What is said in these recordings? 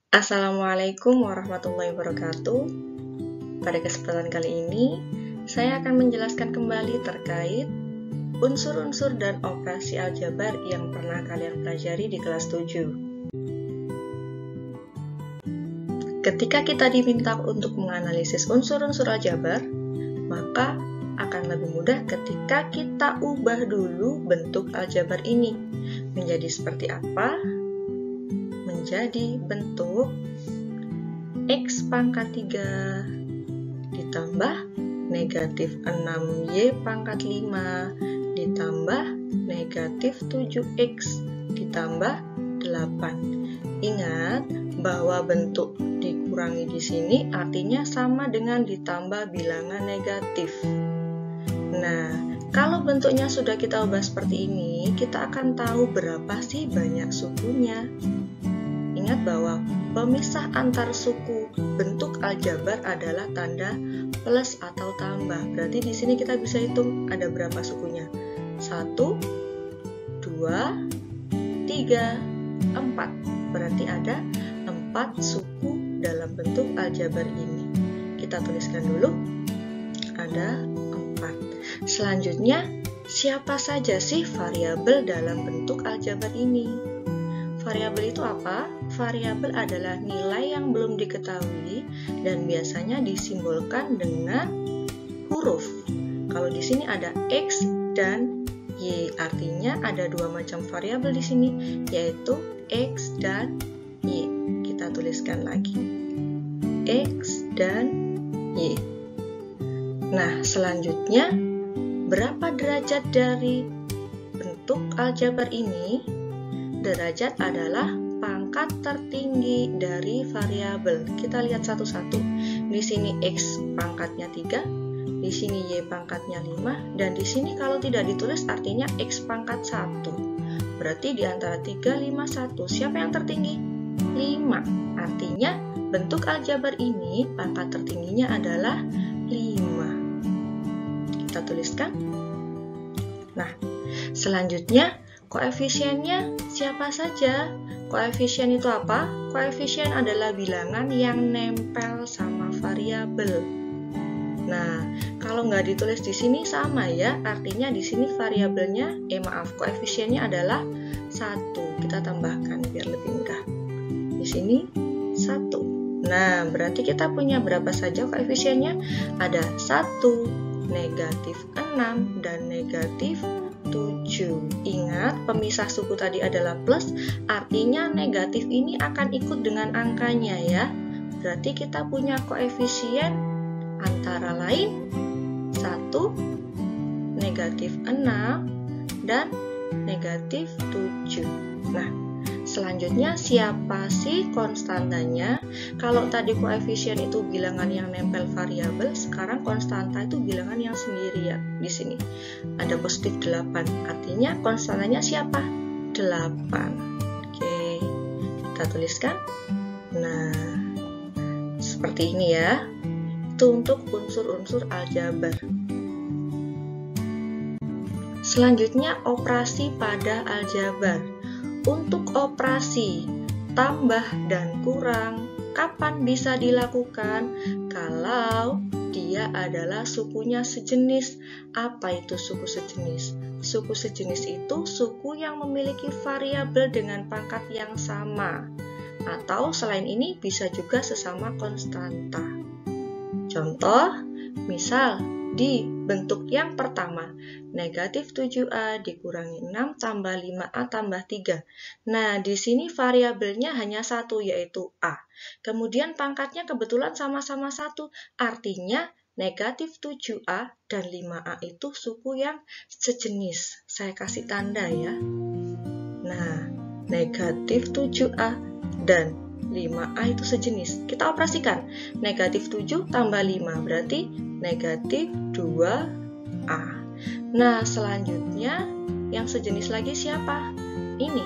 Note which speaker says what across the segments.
Speaker 1: Assalamualaikum warahmatullahi wabarakatuh. Pada kesempatan kali ini, saya akan menjelaskan kembali terkait unsur-unsur dan operasi aljabar yang pernah kalian pelajari di kelas 7. Ketika kita diminta untuk menganalisis unsur-unsur aljabar, maka akan lebih mudah ketika kita ubah dulu bentuk aljabar ini. Menjadi seperti apa? Menjadi bentuk X pangkat 3 ditambah negatif 6Y pangkat 5 ditambah negatif 7X ditambah 8. Ingat bahwa bentuk dikurangi di sini artinya sama dengan ditambah bilangan negatif. Nah, kalau bentuknya sudah kita ubah seperti ini, kita akan tahu berapa sih banyak sukunya. Ingat bahwa pemisah antar suku bentuk aljabar adalah tanda plus atau tambah. Berarti di sini kita bisa hitung ada berapa sukunya. 1, 2, 3, 4. Berarti ada 4 suku dalam bentuk aljabar ini. Kita tuliskan dulu. Ada 4. Selanjutnya, siapa saja sih variabel dalam bentuk aljabar ini? Variabel itu apa? Variabel adalah nilai yang belum diketahui dan biasanya disimbolkan dengan huruf. Kalau di sini ada X dan Y, artinya ada dua macam variabel di sini, yaitu X dan Y. Kita tuliskan lagi. X dan Y. Nah, selanjutnya, berapa derajat dari bentuk aljabar ini? Derajat adalah pangkat tertinggi dari variabel. Kita lihat satu-satu. Di sini X pangkatnya 3, di sini Y pangkatnya 5, dan di sini kalau tidak ditulis artinya X pangkat 1. Berarti di antara 3, 5, 1. Siapa yang tertinggi? 5. Artinya bentuk aljabar ini pangkat tertingginya adalah 5. Kita tuliskan. Nah, selanjutnya koefisiennya siapa saja? Koefisien itu apa? Koefisien adalah bilangan yang nempel sama variabel. Nah, kalau nggak ditulis di sini sama ya, artinya di sini variabelnya, koefisiennya adalah 1. Kita tambahkan biar lebih mudah. Di sini 1. Nah, berarti kita punya berapa saja koefisiennya? Ada 1, negatif 6, dan negatif 7. Ingat, pemisah suku tadi adalah plus, artinya negatif ini akan ikut dengan angkanya ya. Berarti kita punya koefisien antara lain 1, negatif 6, dan negatif 7. Nah, selanjutnya siapa sih konstantanya? Kalau tadi koefisien itu bilangan yang nempel variabel, sekarang konstanta itu bilangan yang sendirian. Di sini ada positif 8, artinya konstantanya siapa? 8. Oke, kita tuliskan. Nah, seperti ini ya. Itu untuk unsur-unsur aljabar. Selanjutnya, operasi pada aljabar. Untuk operasi tambah dan kurang, kapan bisa dilakukan? Kalau dia adalah sukunya sejenis. Apa itu suku sejenis? Suku sejenis itu suku yang memiliki variabel dengan pangkat yang sama. Atau selain ini bisa juga sesama konstanta. Contoh, misal di bentuk yang pertama, negatif 7A dikurangi 6 tambah 5A tambah 3. Nah, di sini variabelnya hanya 1, yaitu A. Kemudian pangkatnya kebetulan sama-sama 1, artinya negatif 7A dan 5A itu suku yang sejenis. Saya kasih tanda ya. Nah, negatif 7A dan 5A itu sejenis. Kita operasikan. Negatif 7 tambah 5 berarti negatif 2A. Nah, selanjutnya yang sejenis lagi siapa? Ini.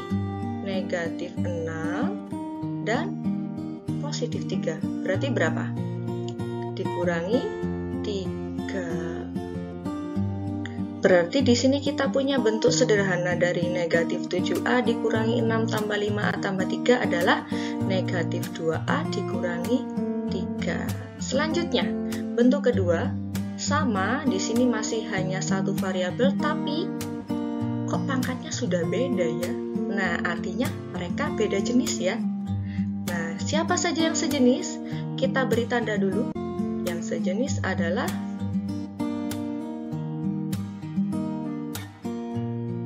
Speaker 1: Negatif 6 dan positif 3. Berarti berapa? Dikurangi 3. Berarti di sini kita punya bentuk sederhana dari negatif 7A dikurangi 6 tambah 5A tambah 3 adalah negatif 2A dikurangi 3. Selanjutnya, bentuk kedua sama, di sini masih hanya satu variabel, tapi kok pangkatnya sudah beda ya? Nah, artinya mereka beda jenis ya. Nah, siapa saja yang sejenis? Kita beri tanda dulu. Yang sejenis adalah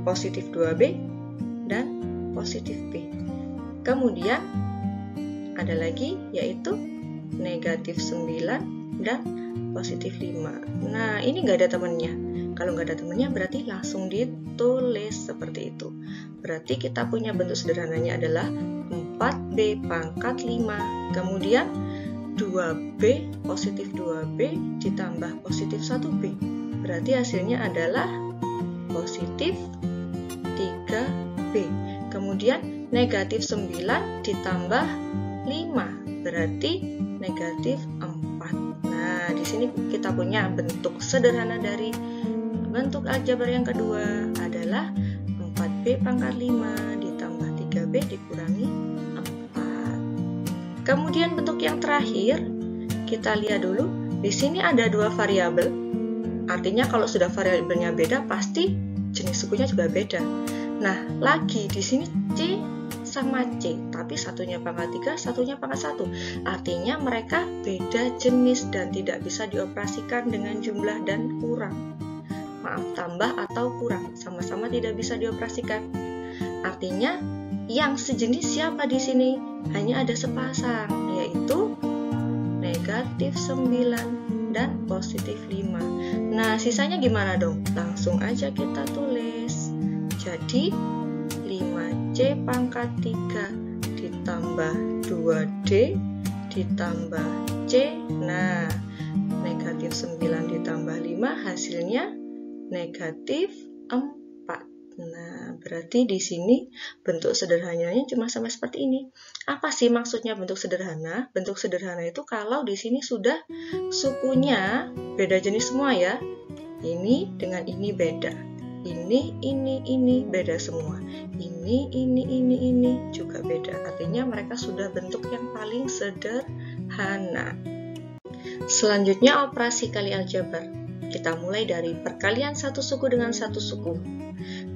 Speaker 1: positif 2B dan positif B. Kemudian ada lagi yaitu negatif 9 dan positif 5. Nah, ini nggak ada temannya. Kalau nggak ada temannya berarti langsung ditulis seperti itu. Berarti kita punya bentuk sederhananya adalah 4B pangkat 5. Kemudian 2B, positif 2B ditambah positif 1B. Berarti hasilnya adalah positif 3B. Kemudian negatif 9 ditambah 5. Berarti negatif 4. Nah, di sini kita punya bentuk sederhana dari bentuk aljabar yang kedua adalah 4B pangkat 5 ditambah 3B dikurangi 4. Kemudian bentuk yang terakhir, kita lihat dulu. Di sini ada dua variabel. Artinya kalau sudah variabelnya beda, pasti jenis sukunya juga beda. Nah, lagi di sini C sama C, tapi satunya pangkat 3, satunya pangkat 1. Artinya mereka beda jenis dan tidak bisa dioperasikan dengan jumlah dan kurang. Maaf, tambah atau kurang, sama-sama tidak bisa dioperasikan. Artinya yang sejenis siapa di sini? Hanya ada sepasang, yaitu negatif 9 dan positif 5. Nah, sisanya gimana dong? Langsung aja kita tulis. Jadi 5C pangkat 3 ditambah 2D ditambah C. Nah, negatif 9 ditambah 5 hasilnya negatif 4. Nah, berarti di sini bentuk sederhananya cuma sama seperti ini. Apa sih maksudnya bentuk sederhana? Bentuk sederhana itu kalau di sini sudah sukunya beda jenis semua ya. Ini dengan ini beda. Ini beda semua. Ini juga beda. Artinya mereka sudah bentuk yang paling sederhana. Selanjutnya operasi kali aljabar. Kita mulai dari perkalian satu suku dengan satu suku.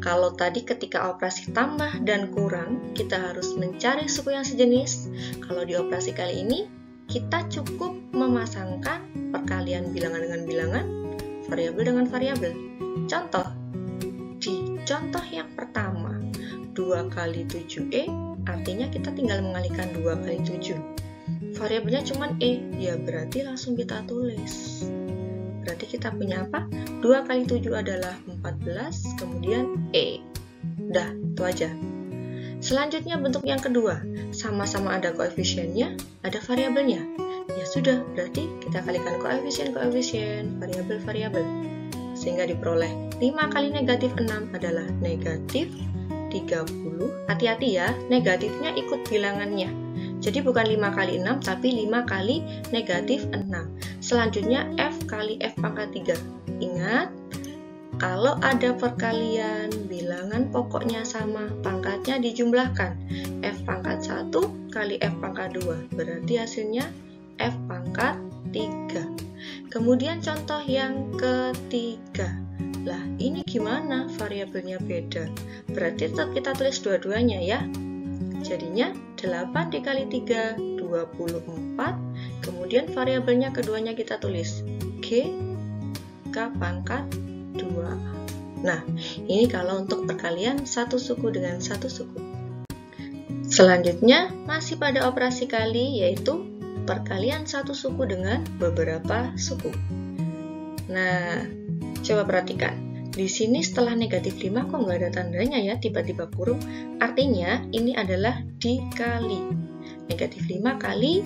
Speaker 1: Kalau tadi ketika operasi tambah dan kurang, kita harus mencari suku yang sejenis. Kalau di operasi kali ini, kita cukup memasangkan perkalian bilangan dengan bilangan, variabel dengan variabel. Contoh, di contoh yang pertama, 2 kali 7E, artinya kita tinggal mengalihkan 2 kali 7. Variabelnya cuma E, ya berarti langsung kita tulis. Berarti kita punya apa? 2 kali 7 adalah 14, kemudian E. Udah, itu aja. Selanjutnya bentuk yang kedua, sama-sama ada koefisiennya, ada variabelnya. Ya sudah, berarti kita kalikan koefisien, variabel. Sehingga diperoleh 5 kali negatif 6 adalah negatif 30. Hati-hati ya, negatifnya ikut bilangannya. Jadi bukan 5 kali 6, tapi 5 kali negatif 6. Selanjutnya F kali F pangkat 3. Ingat, kalau ada perkalian bilangan pokoknya sama, pangkatnya dijumlahkan. F pangkat 1 kali F pangkat 2. Berarti hasilnya F pangkat 3. Kemudian contoh yang ketiga. Lah, ini gimana? Variabelnya beda. Berarti tetap kita tulis dua-duanya ya. Jadinya 8 dikali 3, 24. Kemudian variabelnya keduanya kita tulis G, K pangkat 2. Nah, ini kalau untuk perkalian satu suku dengan satu suku. Selanjutnya, masih pada operasi kali, yaitu perkalian satu suku dengan beberapa suku. Nah, coba perhatikan. Di sini setelah negatif 5 kok nggak ada tandanya ya, tiba-tiba kurung. Artinya ini adalah dikali. Negatif 5 kali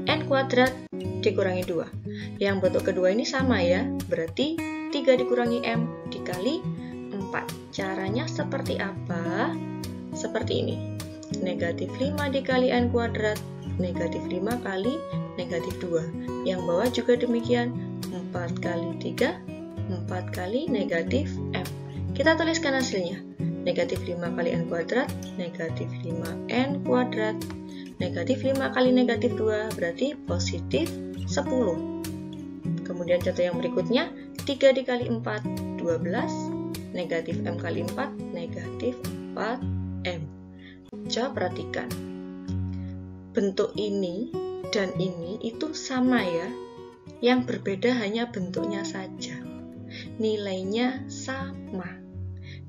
Speaker 1: N kuadrat dikurangi 2. Yang bentuk kedua ini sama ya, berarti 3 dikurangi M dikali 4. Caranya seperti apa? Seperti ini. Negatif 5 dikali N kuadrat, negatif 5 kali negatif 2. Yang bawah juga demikian, 4 kali 3, 4 kali negatif M. Kita tuliskan hasilnya. Negatif 5 kali n kuadrat, negatif 5n kuadrat. Negatif 5 kali negatif 2 berarti positif 10. Kemudian contoh yang berikutnya, 3 dikali 4, 12. Negatif m kali 4, negatif 4m. Coba perhatikan. Bentuk ini dan ini itu sama ya. Yang berbeda hanya bentuknya saja. Nilainya sama.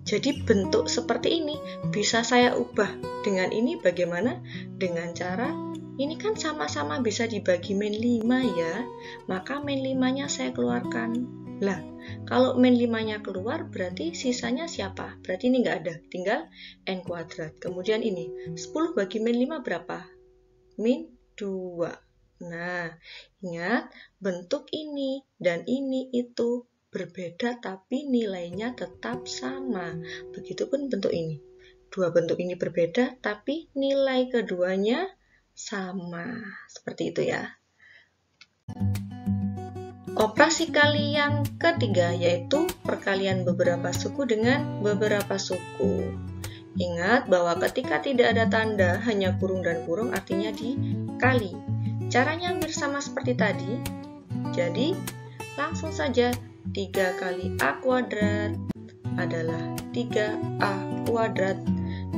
Speaker 1: Jadi bentuk seperti ini bisa saya ubah. Dengan ini bagaimana? Dengan cara ini kan sama-sama bisa dibagi min 5 ya. Maka min 5-nya saya keluarkan. Lah, kalau min 5-nya keluar berarti sisanya siapa? Berarti ini nggak ada. Tinggal n kuadrat. Kemudian ini 10 bagi min 5 berapa? Min 2. Nah, ingat bentuk ini dan ini itu berbeda tapi nilainya tetap sama. Begitupun bentuk ini. Dua bentuk ini berbeda tapi nilai keduanya sama. Seperti itu ya. Operasi kali yang ketiga yaitu perkalian beberapa suku dengan beberapa suku. Ingat bahwa ketika tidak ada tanda, hanya kurung dan kurung artinya dikali. Caranya hampir sama seperti tadi. Jadi, langsung saja 3 kali A kuadrat adalah 3A kuadrat.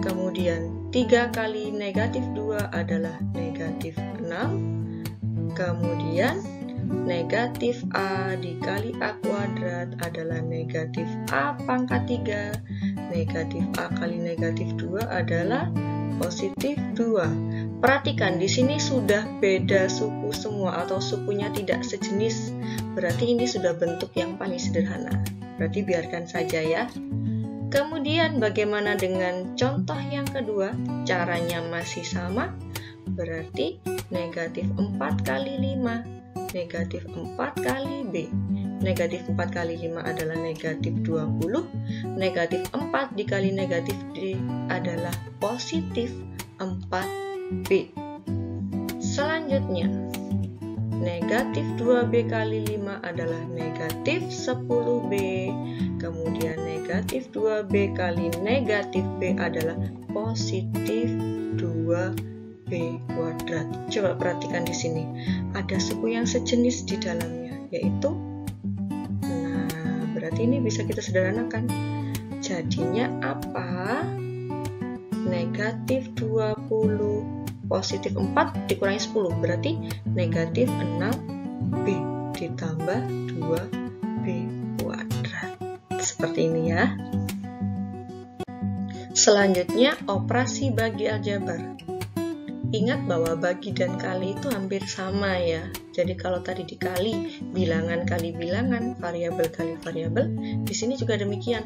Speaker 1: Kemudian 3 kali negatif 2 adalah negatif 6. Kemudian negatif A dikali A kuadrat adalah negatif A pangkat 3. Negatif A kali negatif 2 adalah positif 2. Perhatikan, di sini sudah beda suku semua atau sukunya tidak sejenis. Berarti ini sudah bentuk yang paling sederhana. Berarti biarkan saja ya. Kemudian bagaimana dengan contoh yang kedua? Caranya masih sama. Berarti negatif 4 kali 5. Negatif 4 kali B. Negatif 4 kali 5 adalah negatif 20. Negatif 4 dikali negatif D adalah positif 4B. Selanjutnya, negatif 2B kali 5 adalah negatif 10B. Kemudian negatif 2B kali negatif B adalah positif 2B kuadrat. Coba perhatikan di sini. Ada suku yang sejenis di dalamnya, yaitu berarti ini bisa kita sederhanakan. Jadinya apa? Negatif 20 positif 4 dikurangi 10 berarti negatif 6B ditambah 2B kuadrat. Seperti ini ya. Selanjutnya operasi bagi aljabar. Ingat bahwa bagi dan kali itu hampir sama ya. Jadi kalau tadi dikali bilangan kali bilangan, variabel kali variabel, di sini juga demikian.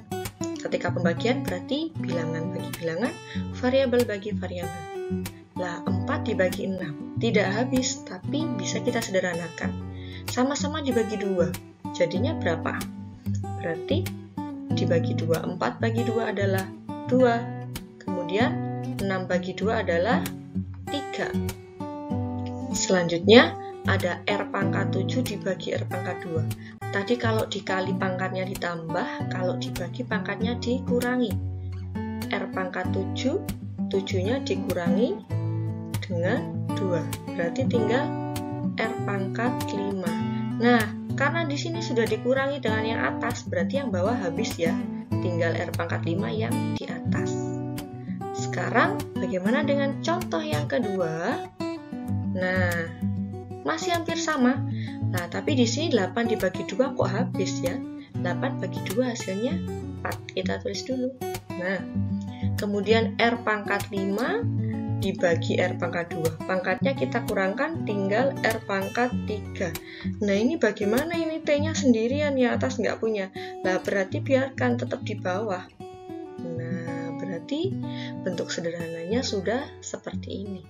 Speaker 1: Ketika pembagian berarti bilangan bagi bilangan, variabel bagi variabel. Lah 4 dibagi 6 tidak habis, tapi bisa kita sederhanakan. Sama-sama dibagi 2. Jadinya berapa? Berarti dibagi 2, 4 bagi 2 adalah 2. Kemudian 6 bagi 2 adalah 3. Selanjutnya ada R pangkat 7 dibagi R pangkat 2. Tadi kalau dikali pangkatnya ditambah, kalau dibagi pangkatnya dikurangi. R pangkat 7, 7-nya dikurangi dengan 2. Berarti tinggal R pangkat 5. Nah, karena di sini sudah dikurangi dengan yang atas, berarti yang bawah habis ya. Tinggal R pangkat 5 yang di atas. Sekarang bagaimana dengan contoh yang kedua? Nah, masih hampir sama. Nah, tapi di sini 8 dibagi 2 kok habis ya? 8 bagi 2 hasilnya 4. Kita tulis dulu. Nah, kemudian R pangkat 5 dibagi R pangkat 2. Pangkatnya kita kurangkan, tinggal R pangkat 3. Nah, ini bagaimana ini T-nya sendirian ya, atas nggak punya. Nah, berarti biarkan tetap di bawah. Nah, berarti bentuk sederhananya sudah seperti ini.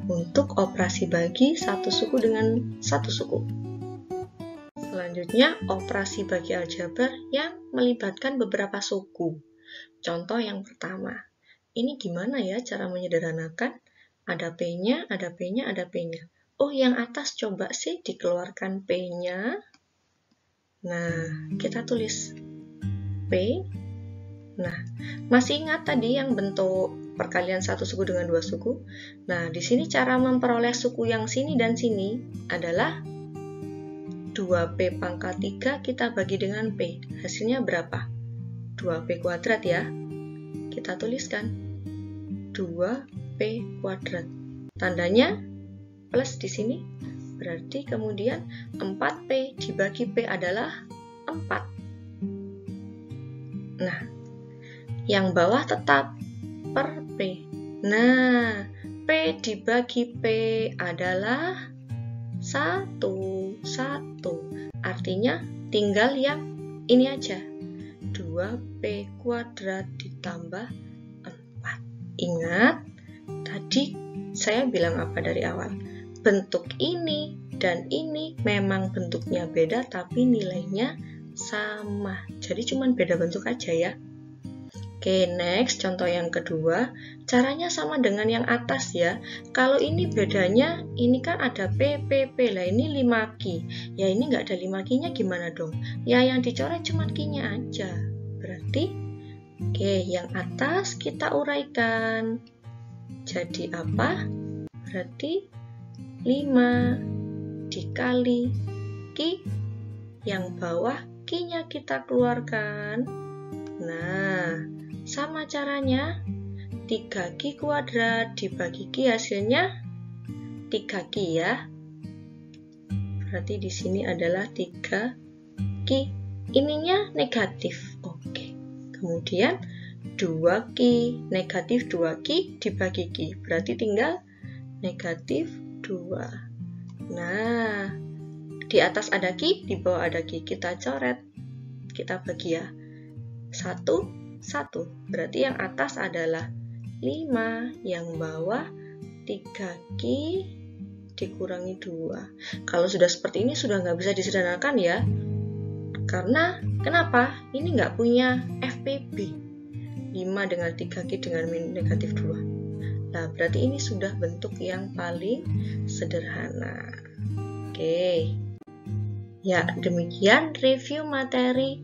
Speaker 1: Untuk operasi bagi satu suku dengan satu suku. Selanjutnya, operasi bagi aljabar yang melibatkan beberapa suku. Contoh yang pertama. Ini gimana ya cara menyederhanakan? Ada P-nya, ada P-nya, ada P-nya. Oh, yang atas coba sih dikeluarkan P-nya. Nah, kita tulis P. Nah, masih ingat tadi yang bentuk perkalian satu suku dengan dua suku? Nah, di sini cara memperoleh suku yang sini dan sini adalah 2P pangkat 3 kita bagi dengan P. Hasilnya berapa? 2P kuadrat ya. Kita tuliskan 2P kuadrat. Tandanya plus di sini. Berarti kemudian 4P dibagi P adalah 4. Nah, yang bawah tetap per P. Nah, P dibagi P adalah 1. Artinya tinggal yang ini aja. 2P kuadrat ditambah 4. Ingat, tadi saya bilang apa dari awal? Bentuk ini dan ini memang bentuknya beda, tapi nilainya sama. Jadi cuman beda bentuk aja ya. Oke, next, contoh yang kedua. Caranya sama dengan yang atas ya. Kalau ini bedanya, ini kan ada P, lah ini 5Q. Ya ini nggak ada 5Q-nya gimana dong? Ya yang dicoret cuma Q-nya aja. Berarti, oke, yang atas kita uraikan. Jadi apa? Berarti 5 dikali Q. Yang bawah Q-nya kita keluarkan. Nah, sama caranya 3Q kuadrat dibagi Q hasilnya 3Q ya. Berarti di sini adalah 3Q. Ininya negatif. Oke. Kemudian 2Q, negatif 2Q dibagi Q. Berarti tinggal negatif 2. Nah, di atas ada Q, di bawah ada Q. Kita coret. Kita bagi ya. 1, 1. Berarti yang atas adalah 5, yang bawah 3Q dikurangi 2. Kalau sudah seperti ini sudah nggak bisa disederhanakan ya. Karena, kenapa? Ini nggak punya FPB. 5 dengan 3Q dengan negatif 2. Nah, berarti ini sudah bentuk yang paling sederhana. Oke. Ya, demikian review materi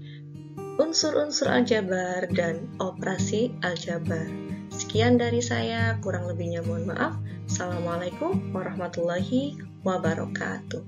Speaker 1: unsur-unsur aljabar dan operasi aljabar. Sekian dari saya, kurang lebihnya mohon maaf. Assalamualaikum warahmatullahi wabarakatuh.